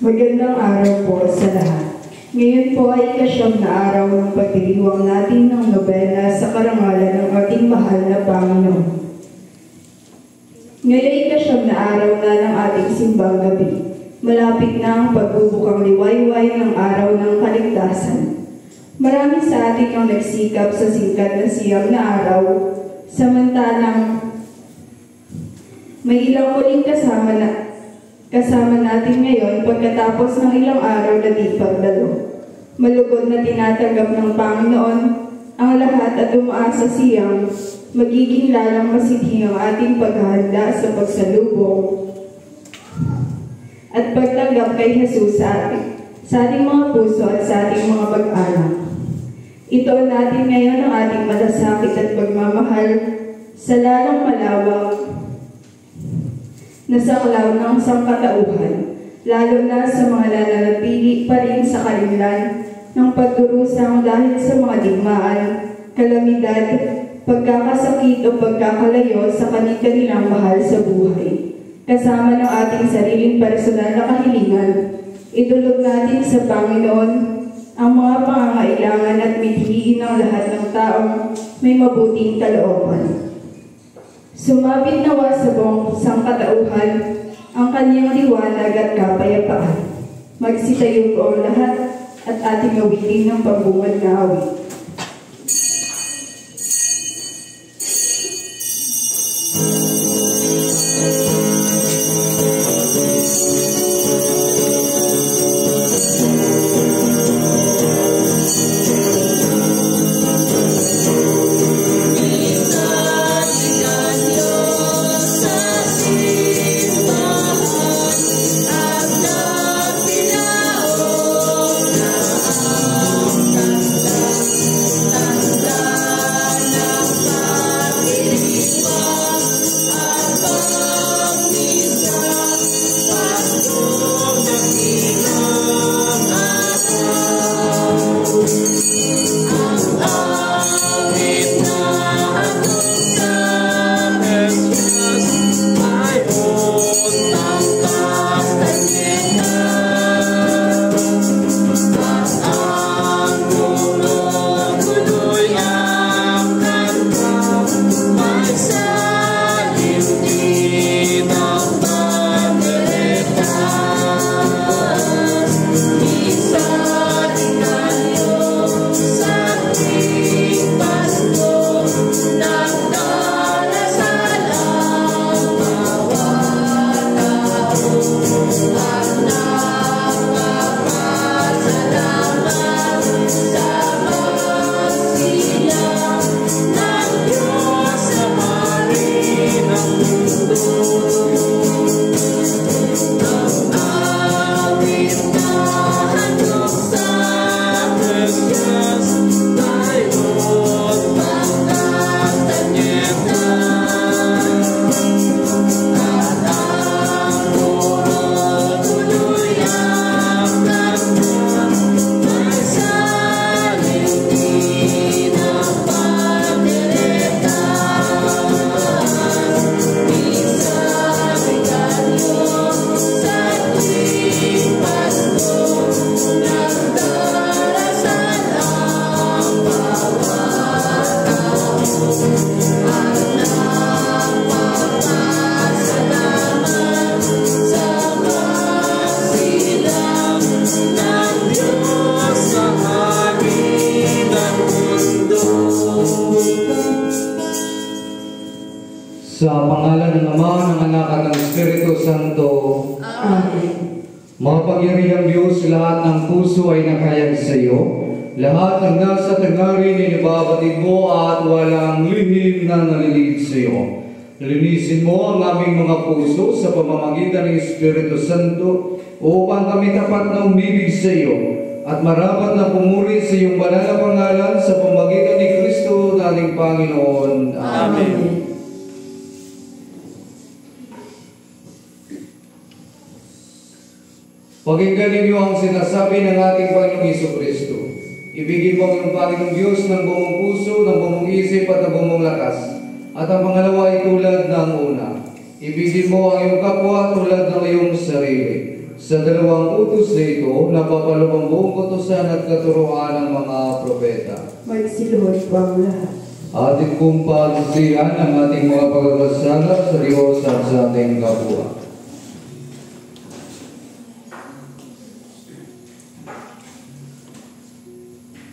Magandang araw po sa lahat. Ngayon po ay ika-9 na araw ng pagdiriwang natin ng nobena sa karangalan ng ating mahal na Panginoon. Ngayon ay ika-9 na araw na ng ating simbang gabi. Malapit na ang pagbubukang liwayway ng araw ng kaligtasan. Marami sa atin ang nagsikap sa singkat na siyam na araw, samantalang may ilang uling kasama natin ngayon pagkatapos ng ilang araw na di pagdalo. Malugod na tinatanggap ng Panginoon ang lahat at umaasa siyang magiging lalang masidhi ang ating paghahanda sa pagsalubong at pagtanggap kay Jesus sa ating mga puso at sa ating mga pag-anak. Ito natin ngayon ang ating malasakit at pagmamahal sa lalong malawak na saklaw ng sangkatauhan, lalo na sa mga nananatili pa rin sa kalimlan ng pagdurusang dahil sa mga digmaan, kalamidad, pagkakasakit o pagkakalayo sa kanilang mahal sa buhay. Kasama ng ating sariling personal na kahilingan, idulog natin sa Panginoon ang mga pangangailangan at mithiin ng lahat ng taong may mabuting kalooban. Sumapit nawa sa buong sangkatauhan ang kanyang liwanag at kapayapaan. Magsitayo po ang lahat at ating awitin ng pagbungad na awit. Sa pangalan ng Ama, ng Anak at ng Espiritu Santo. Amen. Makapangyarihang Diyos, lahat ng puso ay nakayag sa iyo. Lahat ng nasa tangarin ay nababatid mo at walang lihim na naliliit sa iyo. Linisin mo ang aming mga puso sa pamamagitan ng Espiritu Santo upang kami tapat na umibig sa iyo at marapat na pumuri sa iyong banal na pangalan sa pamamagitan ni Kristo na ating Panginoon. Amen. Pakinggan ninyo ang sinasabi ng ating Panginoong Jesucristo. Ibigin mo ang iyong Panginoong Diyos ng buong puso, ng buong isip at ng buong lakas. At ang pangalawa ay tulad ng una. Ibigin mo ang iyong kapwa tulad ng iyong sarili. Sa dalawang utos na ito, napapalo ang buong utusan at katuruan ng mga propeta. Magsiluhod po ang lahat. Atin kong pagsisihan ang ating mga pagkakasala sa Diyos at sa ating kapwa.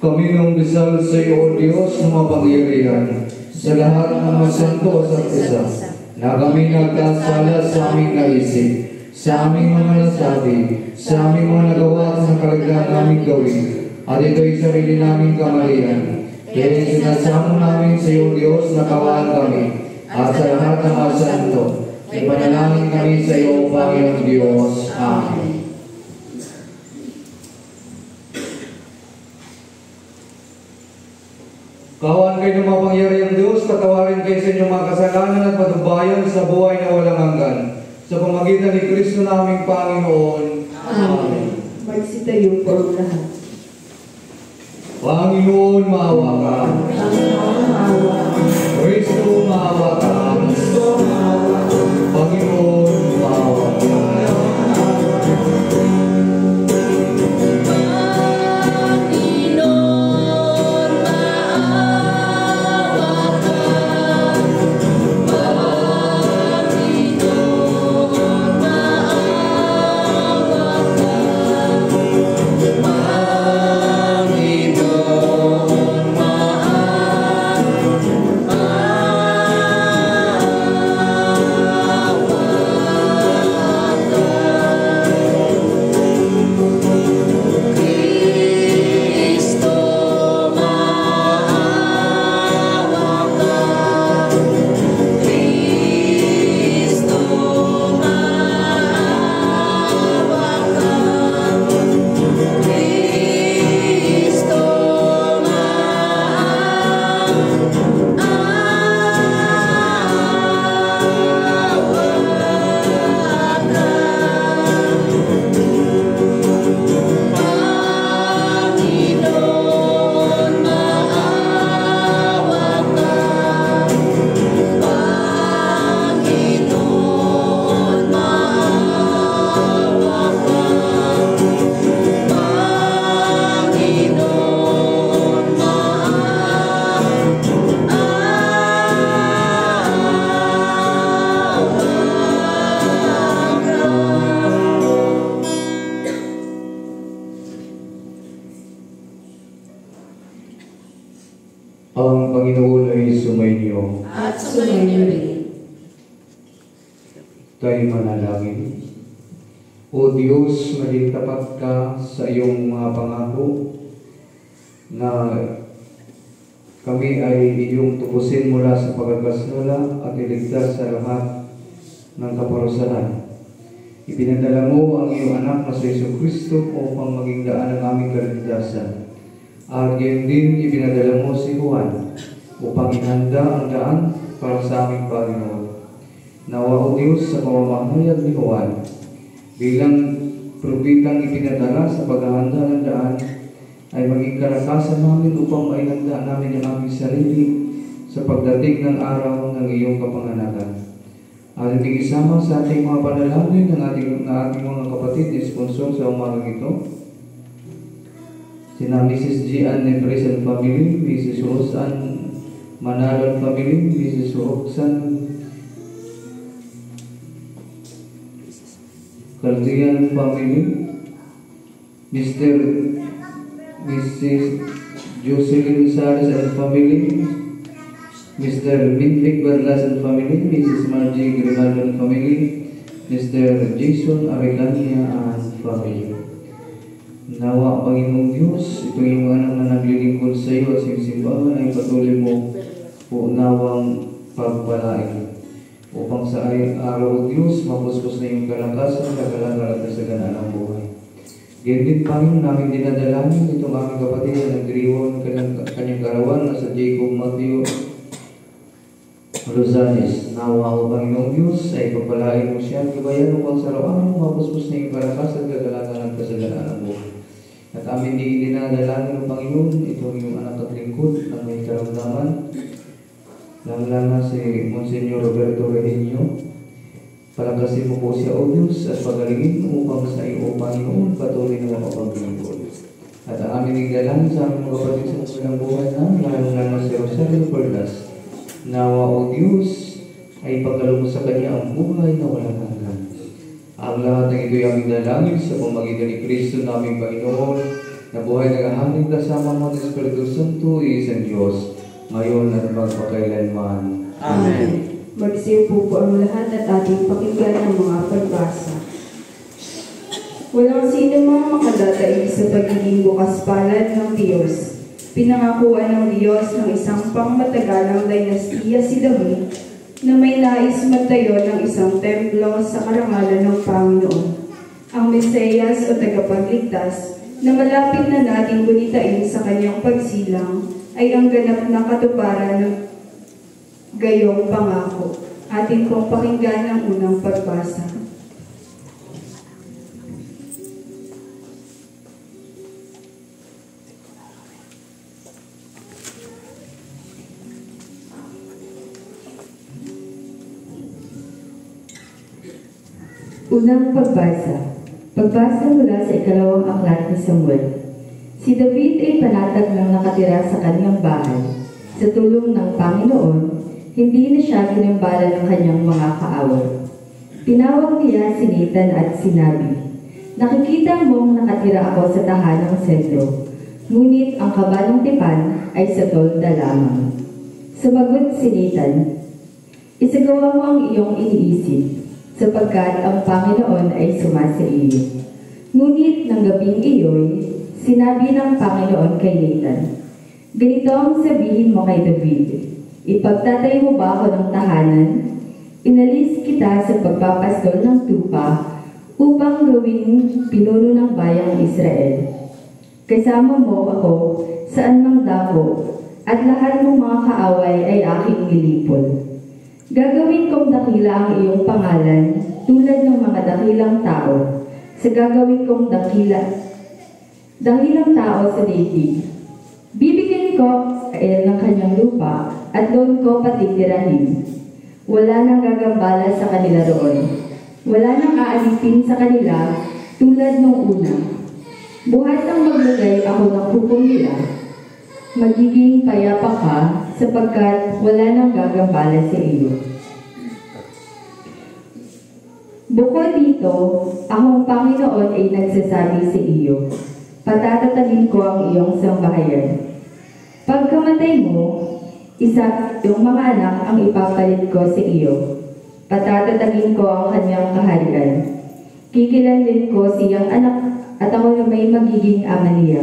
Kami nang bisal sa iyo, O Diyos, na mapangyarihan sa lahat ng masanto at isa, na kami nagkasala sa aming naisip, sa aming mga nasabi, sa aming mga nagawa at sa karagdagang aming gawin, at ito'y sarili naming kamalian. Kaya sinasamo namin sa iyo, Diyos, na kawaan kami, at sa lahat ng masanto, ipanalangin kami sa iyo, Panginoong Diyos. Amen. Kawan kayo ng mapangyarihang Diyos, patawarin kayo sa inyong mga kasalanan at patnubayan sa buhay na walang hanggan. Sa pamagitan ni Kristo naming Panginoon. Amen. Magsitayo po ang lahat. Panginoon, maawa ka. Panginoon, maawa ka. Kristo, maawa ka. Kristo, maawa ka. Panginoon, maawa ka. Ang Panginoon ay sumainyo. At sumainyo rin. Tayo manalangin. O Diyos, maging tapat ka sa iyong mga pangako na kami ay iyong tubusin mula sa pagkakasala at iligtas sa lahat ng kaparusahan. Ipinadala mo ang iyong anak na sa Jesucristo upang maging daan ng aming kaligtasan. At gayon din ipinadala mo si Juan upang ihanda ang daan para sa aming Panginoon. Nawa o Diyos sa pamamahayag ni Juan bilang propetang ipinadala sa paghahanda ng daan ay maging karakasan namin upang maihanda namin ang aming sarili sa pagdating ng araw ng iyong kapanganakan. At iting isama sa ating mga panalangin ng ating mga kapatid na sponsor sa umagang ito, sina Mrs. Gian Nebres and family, Mrs. Rosan Manalo and family, Mrs. Roxanne Caldian family, Mrs. Jocelyn Sares and family, Mr. Minfik Barlas and family, Mrs. Margie Grimaldo and family, Mr. Jason Arellania and family. Nawa, Panginoong Diyos, ito yung anak na naglilingkod sa iyo at simsimbahan ay patuloy mo po nawang pagpalain. Upang sa araw o Diyos, mapuspos na yung kalakasan, kagalangan at kasaganaan ng buhay. Ganyan din, Panginoon, namin dinadalangin itong aming kapatid na nagdiriwan kanyang karawan na sa Jacob Matthew Rosales. Nawa o Panginoong Diyos, ay pagpalain mo siya at gabayan upang sa araw-araw, mapuspos na yung kalakasan, kagalangan at kasaganaan ng buhay. At amin din dinadalangin ng Panginoon, itong iyong anak at lingkod na may karamdaman, lalo si Monsignor Roberto Regenio, Palagasin mo po siya, O Diyos, at pagalingin mo upang sa iyo, O Panginoon, patuloy na makapaglingkod. At ang aming igdalan sa aming mga kapatid sa kanilang buhay na, lalo na si Rosario Perlas, nawa, O Diyos, ay pagkaloob sa kanya ang buhay na walang hanggan. Ang lahat ng ito'y aming dalangin sa pamagitan ni Kristo na aming Panginoon, na buhay naghahaling kasama mo ng Espiritu Santo, isang Diyos, ngayon at magpakailanman. Amen. Magsiupo po ang lahat at ating pakinggan ang mga pagbasa. Walang sino mang makadataig sa pagiging bukas palad ng Diyos. Pinangakuan ng Diyos ng isang pangmatagalang dinastiya si David na may nais magtayo ng isang templo sa karangalan ng Panginoon. Ang Mesiyas o tagapagligtas na malapit na nating gunitain sa kanyang pagsilang ay ang ganap na katuparan ng gayong pangako. Atin pong pakinggan ang unang pagbasa. Unang pagbasa. Pagbasa mula sa ikalawang aklat ni Samuel. Si David ay panatag ng nakatira sa kanyang bahay. Sa tulong ng Panginoon, hindi na siya ginambala ng kanyang mga kaaway. Tinawag niya si Nathan at sinabi, "Nakikita mong nakatira ako sa tahanang sentro, ngunit ang kabanang tipan ay sa tolda lamang." Sumagot si Nathan, "Isagawa mo ang iyong iniisip, sapagkat ang Panginoon ay sumasa iyo." Ngunit ng gabing iyo'y, sinabi ng Panginoon kay Nathan, "Ganito ang sabihin mo kay David, ipagtatay mo ba ako ng tahanan? Inalis kita sa pagpapastol ng tupa upang gawing pinuno ng bayang Israel. Kasama mo ako saan mang dako, at lahat ng mga kaaway ay aking nilipol. Gagawin kong dakila ang iyong pangalan tulad ng mga dakilang tao, sa gagawin kong dakilang tao sa daigdig. Bibigyan ko Israel ng kanyang lupa at doon ko patitirahin. Wala nang gagambala sa kanila roon. Wala nang aalipin sa kanila tulad nung una. Buhat ang maglagay ako ng hukom nila. Magiging payapa ka sapagkat wala nang gagambala sa iyo. Bukod dito, akong Panginoon ay nagsasabi sa iyo, patatatagin ko ang iyong sambahayan. Pagkamatay mo, isa yung mga anak ang ipapalit ko sa iyo. Patatatagin ko ang kanyang kaharian. Kikilanlin ko siyang anak at ako na may magiging ama niya.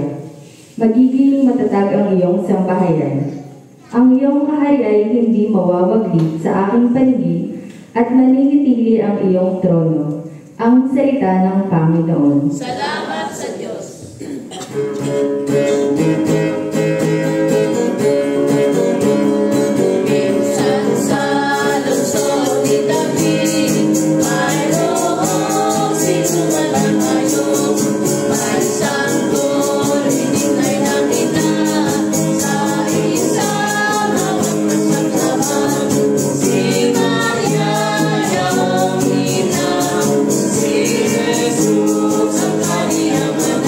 Magiging matatag ang iyong sambahayan. Ang iyong kaharian ay hindi mawawaglit sa aking paningin at maninitili ang iyong trono. Ang salita ng Panginoon. Salamat sa Diyos. Minsan sa lungsod ni David, mayroong sinumalamayo, may sanggol, hinintay na kita sa isang hawak na saksakan. Si Maria, iyong ina, si Jesus ang kaniyang anak.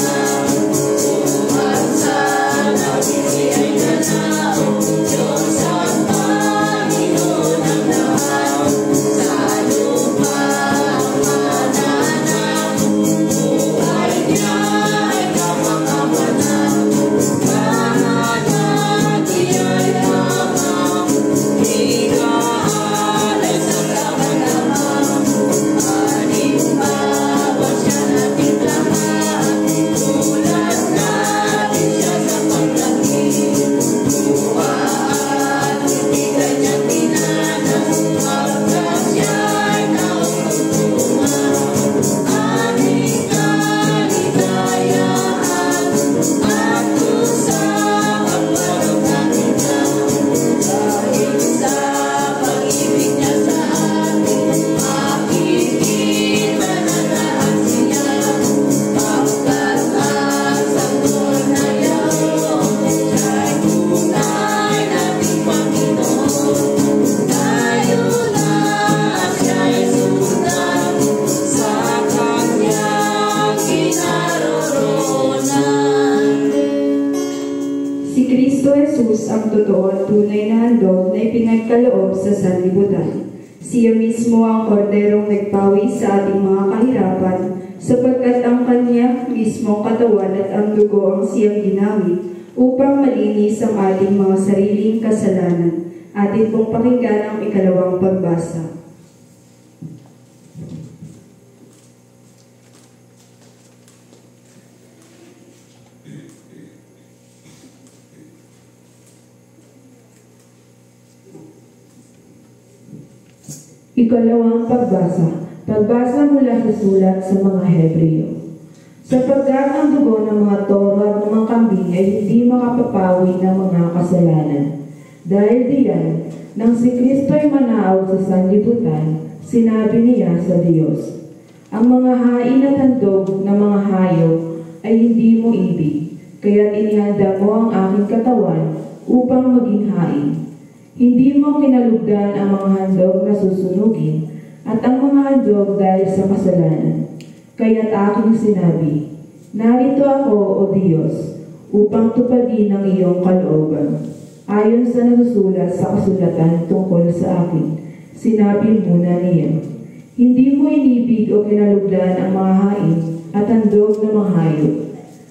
Jesus ang totoo at tunay na handog na ipinagkaloob sa sanlibutan. Siya mismo ang korderong nagpawi sa ating mga kahirapan, sapagkat ang kanya mismong katawan at ang dugo ang siyang ginamit upang malinis ang ating mga sariling kasalanan. Atin pong pakinggan ang ikalawang pagbasa. Ikalawang pagbasa. Pagbasa mula sa sulat sa mga Hebreo. Sapagkat ang dugo ng mga toro at ng mga kambing ay hindi makapapawi ng mga kasalanan. Dahil diyan, nang si Kristo ay manaog sa sanlibutan, sinabi niya sa Diyos, ang mga hain at handog ng mga hayop ay hindi mo ibig, kaya't inihanda mo ang aking katawan upang maging hain. Hindi mo kinalugdan ang mga handog na susunugin at ang mga handog dahil sa kasalanan. Kaya't aking sinabi, narito ako, O Diyos, upang tupadin ang iyong kalooban. Ayon sa nasusulat sa kasulatan tungkol sa akin, sinabi muna niya, hindi mo inibig o kinalugdan ang mga hain at handog na mga hayop,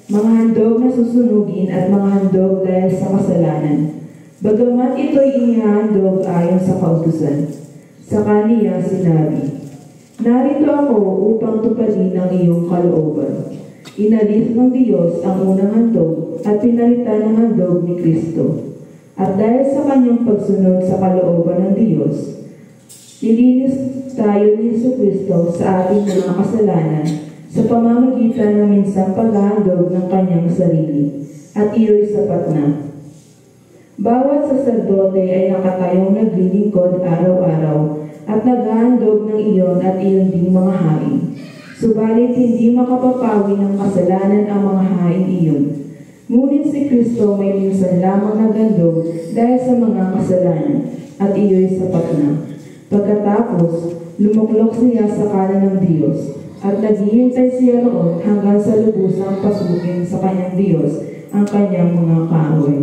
mga handog na susunugin at mga handog dahil sa kasalanan. Bagamat ito'y inihandog ayon sa kautusan, sa kaniya sinabi, narito ako upang tupadin ang iyong kalooban. Inalis ng Diyos ang unang handog at pinalitan ng handog ni Kristo. At dahil sa kanyang pagsunod sa kalooban ng Diyos, nilinis tayo ni Jesucristo sa ating mga kasalanan sa pamamagitan ng minsang paghahandog ng kanyang sarili, at iyo'y sapat na. Bawat saserdote ay nakatayong naglilingkod araw-araw at naghahandog ng iyon at iyon ding mga hain. Subalit hindi makapapawi ng kasalanan ang mga hain iyon. Ngunit si Kristo may minsan lamang naghandog dahil sa mga kasalanan at iyo'y sapat na. Pagkatapos, lumuklok siya sa kanan ng Diyos at naghihintay siya roon hanggang sa lubusang pasukin sa kanyang Diyos ang kanyang mga kaaway.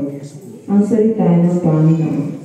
Ang salita ng Panginoon.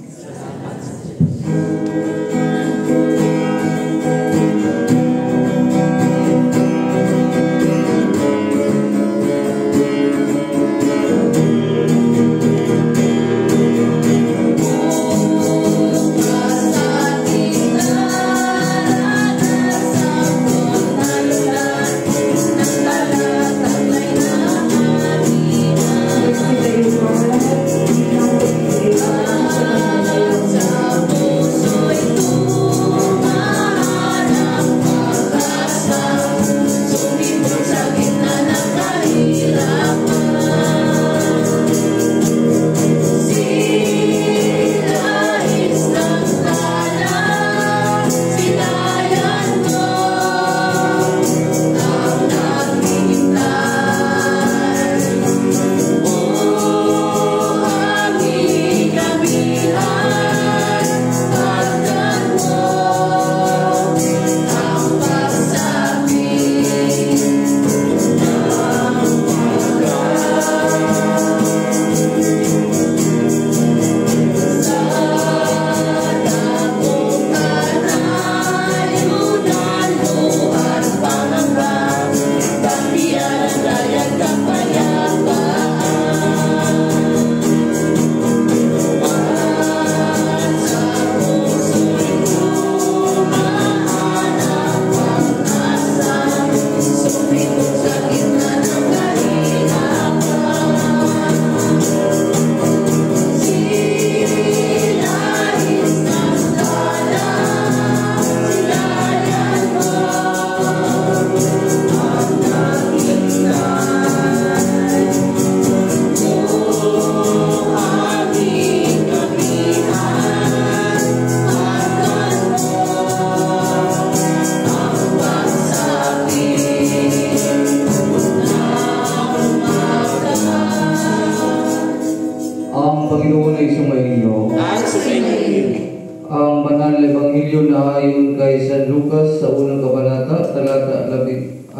Ang banal na ebanghelyo na ayon kay San Lucas sa unang kabanata, talata 67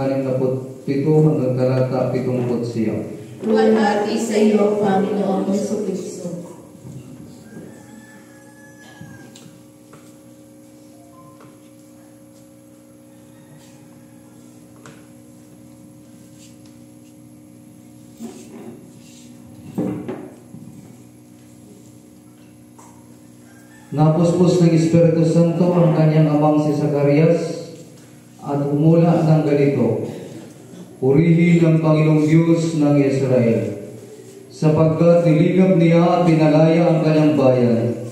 hanggang talata 70. Luwalhati sa iyo, Panginoong Jesucristo. Napuspos ng Espiritu Santo ang kanyang amang si Zacarias at humula ng ganito, "Purihin ang Panginoong Diyos ng Israel, sapagkat niligab niya at pinalaya ang kanyang bayan,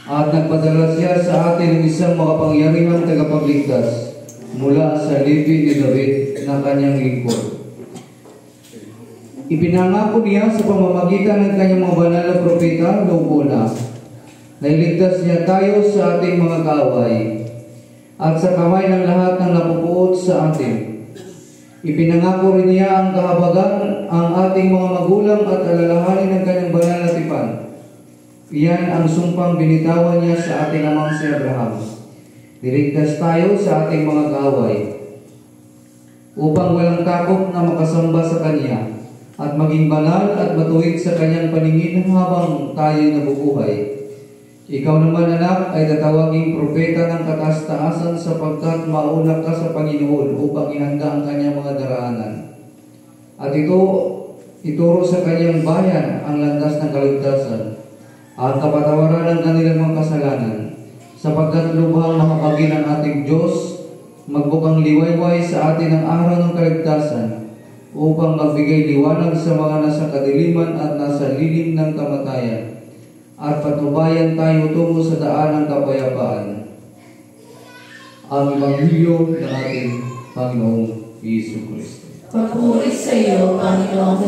at nagpadala siya sa atin ng isang makapangyarihang tagapagligtas mula sa lipi ni David na kanyang lingkod. Ipinangako niya sa pamamagitan ng kanyang mga banal na propeta noong una, na iligtas niya tayo sa ating mga kaaway at sa kamay ng lahat ng napupuot sa atin. Ipinangako rin niya ang kahabagan ang ating mga magulang at alalahanin ng kanyang banal na tipan. Iyan ang sumpang binitawan niya sa ating amang si Abraham. Niligtas tayo sa ating mga kaaway upang walang takot na makasamba sa kanya at maging banal at matuwid sa kanyang paningin habang tayo nabubuhay. Ikaw naman, anak, ay tatawaging propeta ng kataas-taasan sapagkat mauna ka sa Panginoon upang ihanda ang kanyang mga daraanan. At ituro sa kanyang bayan ang landas ng kaligtasan at kapatawaran ng kanilang mga kasalanan, sapagkat lubhang makapagin ang ating Diyos, magbukang liwayway sa atin ang araw ng kaligtasan, upang magbigay liwanag sa mga nasa kadiliman at nasa lilim ng kamatayan, at patubayan tayo tungo sa daan ng kapayapaan. Ang Ebanghelyo ng ating Panginoong Hesus Kristo. Papuri sa iyo, Panginoong